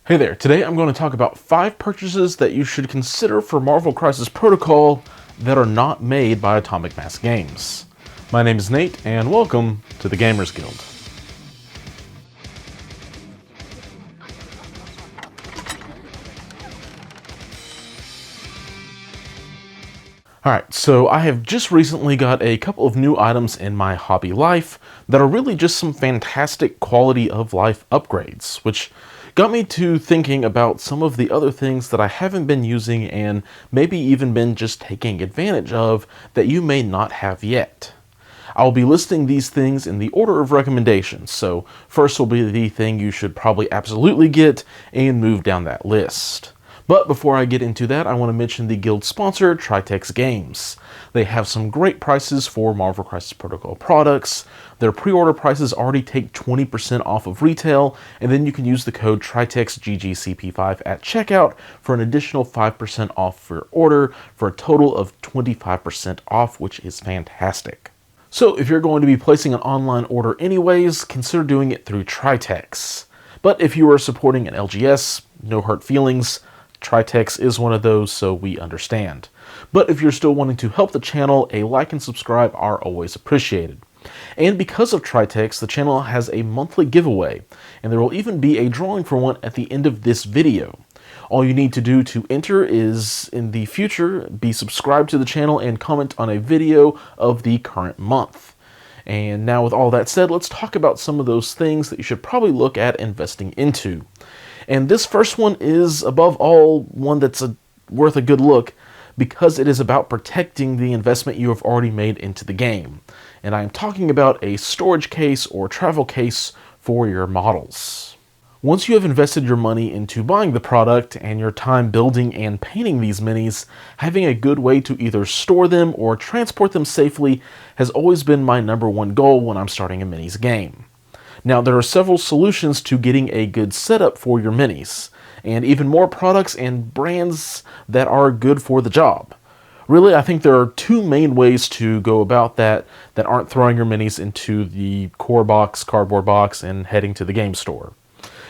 Hey there, today I'm going to talk about 5 purchases that you should consider for Marvel Crisis Protocol that are not made by Atomic Mass Games. My name is Nate, and welcome to the Gamers Guild. Alright, so I have just recently got a couple of new items in my hobby life that are really just some fantastic quality of life upgrades, which got me to thinking about some of the other things that I haven't been using and maybe even been just taking advantage of that you may not have yet. I'll be listing these things in the order of recommendations, so first will be the thing you should probably absolutely get and move down that list. But before I get into that, I want to mention the guild sponsor, TRex Games. They have some great prices for Marvel Crisis Protocol products. Their pre-order prices already take 20% off of retail, and then you can use the code TRITEXGGCP5 at checkout for an additional 5% off your order for a total of 25% off, which is fantastic. So if you're going to be placing an online order anyways, consider doing it through TRITEX. But if you are supporting an LGS, no hurt feelings. TRITEX is one of those, so we understand. But if you're still wanting to help the channel, a like and subscribe are always appreciated. And because of TRITEX, the channel has a monthly giveaway, and there will even be a drawing for one at the end of this video. All you need to do to enter is, in the future, be subscribed to the channel and comment on a video of the current month. And now with all that said, let's talk about some of those things that you should probably look at investing into. And this first one is, above all, one that's worth a good look because it is about protecting the investment you have already made into the game. And I am talking about a storage case or travel case for your models. Once you have invested your money into buying the product and your time building and painting these minis, having a good way to either store them or transport them safely has always been my #1 goal when I'm starting a minis game. Now, there are several solutions to getting a good setup for your minis, and even more products and brands that are good for the job. Really, I think there are 2 main ways to go about that aren't throwing your minis into the core box, cardboard box, and heading to the game store.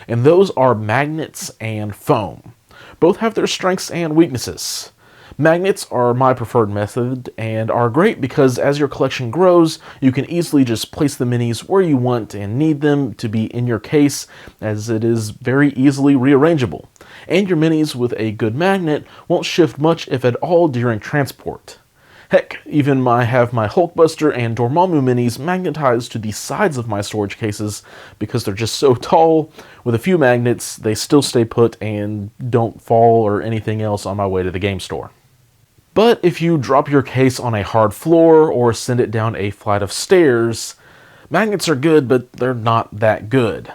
And those are magnets and foam. Both have their strengths and weaknesses. Magnets are my preferred method and are great because as your collection grows, you can easily just place the minis where you want and need them to be in your case, as it is very easily rearrangeable. And your minis with a good magnet won't shift much if at all during transport. Heck, even I have my Hulkbuster and Dormammu minis magnetized to the sides of my storage cases because they're just so tall. With a few magnets, they still stay put and don't fall or anything else on my way to the game store. But if you drop your case on a hard floor or send it down a flight of stairs, magnets are good, but they're not that good.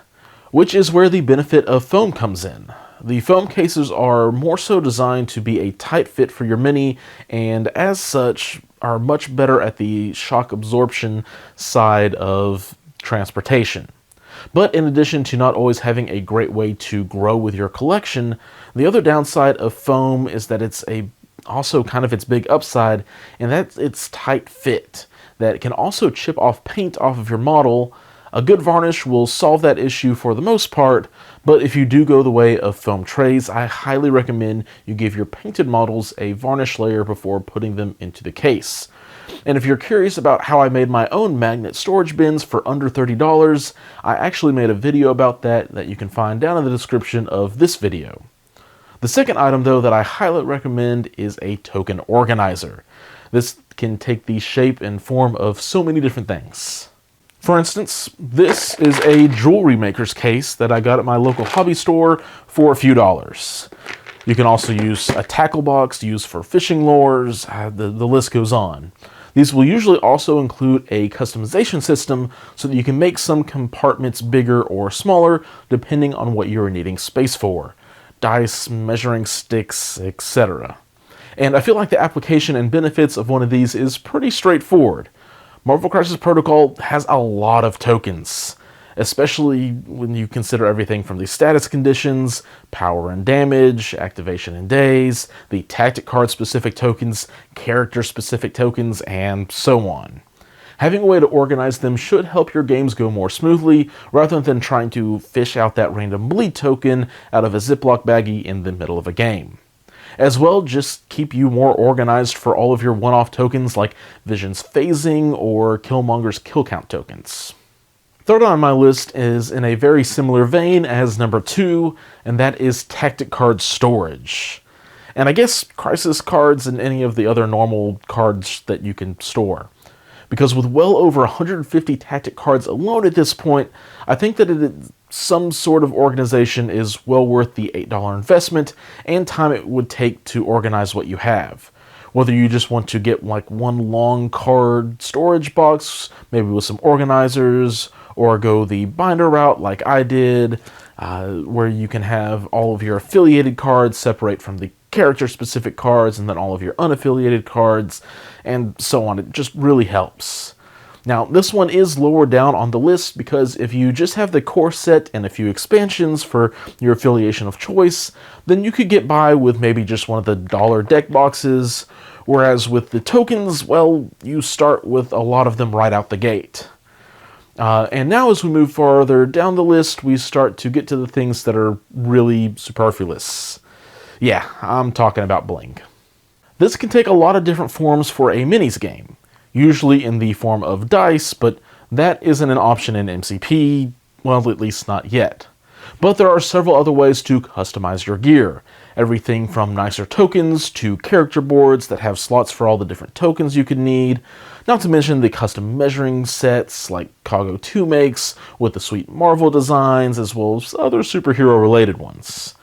Which is where the benefit of foam comes in. The foam cases are more so designed to be a tight fit for your mini, and as such are much better at the shock absorption side of transportation. But in addition to not always having a great way to grow with your collection, the other downside of foam is that it's also kind of its big upside, and that's its tight fit, that it can also chip off paint off of your model. A good varnish will solve that issue for the most part, but if you do go the way of foam trays, I highly recommend you give your painted models a varnish layer before putting them into the case. And if you're curious about how I made my own magnet storage bins for under $30, I actually made a video about that you can find down in the description of this video. The second item, though, that I highly recommend is a token organizer. This can take the shape and form of so many different things. For instance, this is a jewelry maker's case that I got at my local hobby store for a few dollars. You can also use a tackle box to use for fishing lures, the list goes on. These will usually also include a customization system so that you can make some compartments bigger or smaller depending on what you're needing space for. Dice, measuring sticks, etc. And I feel like the application and benefits of one of these is pretty straightforward. Marvel Crisis Protocol has a lot of tokens, especially when you consider everything from the status conditions, power and damage, activation and days, the tactic card specific tokens, character specific tokens, and so on. Having a way to organize them should help your games go more smoothly, rather than trying to fish out that random bleed token out of a Ziploc baggie in the middle of a game. As well, just keep you more organized for all of your one-off tokens like Vision's phasing or Killmonger's kill count tokens. Third on my list is in a very similar vein as number 2, and that is tactic card storage. And I guess crisis cards and any of the other normal cards that you can store. Because with well over 150 tactic cards alone at this point, I think that some sort of organization is well worth the $8 investment and time it would take to organize what you have. Whether you just want to get like one long card storage box, maybe with some organizers, or go the binder route like I did, where you can have all of your affiliated cards separate from the character-specific cards and then all of your unaffiliated cards, and so on. It just really helps. Now, this one is lower down on the list because if you just have the core set and a few expansions for your affiliation of choice, then you could get by with maybe just one of the dollar deck boxes, whereas with the tokens, well, you start with a lot of them right out the gate. And now as we move farther down the list, we start to get to the things that are really superfluous. Yeah, I'm talking about Bling. This can take a lot of different forms for a minis game, usually in the form of dice, but that isn't an option in MCP, well, at least not yet. But there are several other ways to customize your gear. Everything from nicer tokens to character boards that have slots for all the different tokens you could need, not to mention the custom measuring sets like Kago 2 makes with the sweet Marvel designs, as well as other superhero related ones.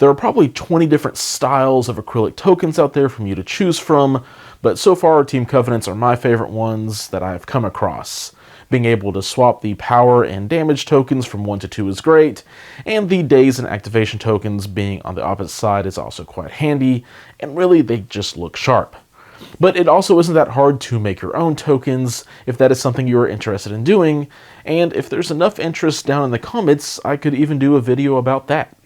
There are probably 20 different styles of acrylic tokens out there for you to choose from, but so far Team Covenants are my favorite ones that I've come across. Being able to swap the power and damage tokens from 1 to 2 is great, and the days and activation tokens being on the opposite side is also quite handy, and really they just look sharp. But it also isn't that hard to make your own tokens if that is something you are interested in doing, and if there's enough interest down in the comments, I could even do a video about that.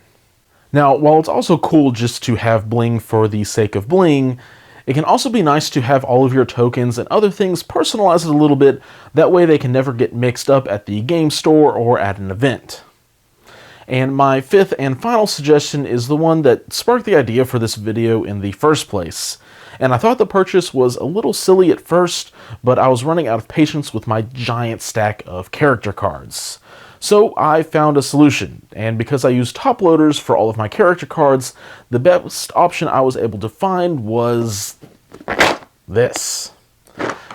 Now, while it's also cool just to have Bling for the sake of Bling, it can also be nice to have all of your tokens and other things personalized a little bit, that way they can never get mixed up at the game store or at an event. And my fifth and final suggestion is the one that sparked the idea for this video in the first place. And I thought the purchase was a little silly at first, but I was running out of patience with my giant stack of character cards. So I found a solution, and because I used top loaders for all of my character cards, the best option I was able to find was this.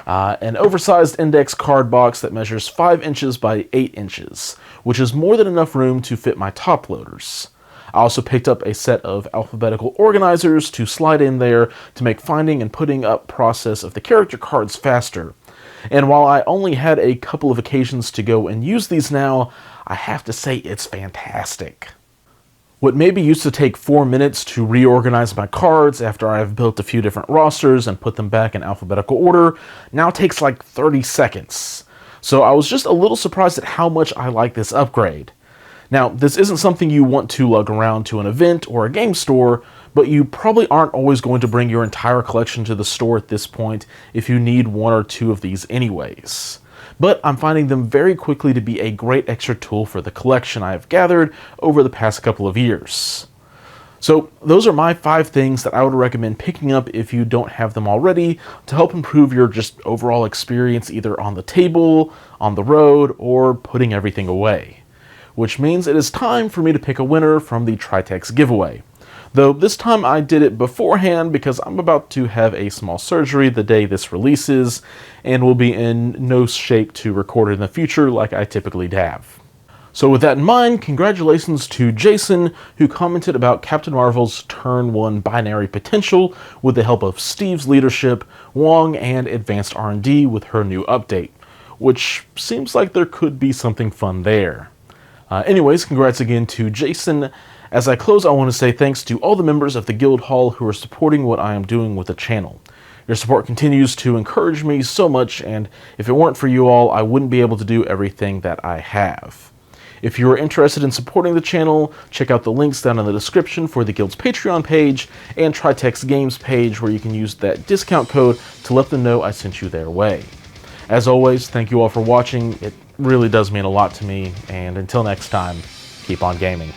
An oversized index card box that measures 5 inches by 8 inches, which is more than enough room to fit my top loaders. I also picked up a set of alphabetical organizers to slide in there to make finding and putting up process of the character cards faster. And while I only had a couple of occasions to go and use these now, I have to say it's fantastic. What maybe used to take 4 minutes to reorganize my cards after I've built a few different rosters and put them back in alphabetical order now takes like 30 seconds. So I was just a little surprised at how much I like this upgrade. Now, this isn't something you want to lug around to an event or a game store, but you probably aren't always going to bring your entire collection to the store at this point if you need 1 or 2 of these anyways. But I'm finding them very quickly to be a great extra tool for the collection I have gathered over the past couple of years. So those are my 5 things that I would recommend picking up if you don't have them already to help improve your just overall experience either on the table, on the road, or putting everything away. Which means it is time for me to pick a winner from the TRex giveaway. Though this time I did it beforehand because I'm about to have a small surgery the day this releases and will be in no shape to record it in the future like I typically have. So with that in mind, congratulations to Jason, who commented about Captain Marvel's Turn 1 binary potential with the help of Steve's leadership, Wong, and Advanced R&D with her new update, which seems like there could be something fun there. Anyways, congrats again to Jason. As I close, I want to say thanks to all the members of the Guild Hall who are supporting what I am doing with the channel. Your support continues to encourage me so much, and if it weren't for you all, I wouldn't be able to do everything that I have. If you are interested in supporting the channel, check out the links down in the description for the Guild's Patreon page and TRex Games page, where you can use that discount code to let them know I sent you their way. As always, thank you all for watching. It really does mean a lot to me, and until next time, keep on gaming.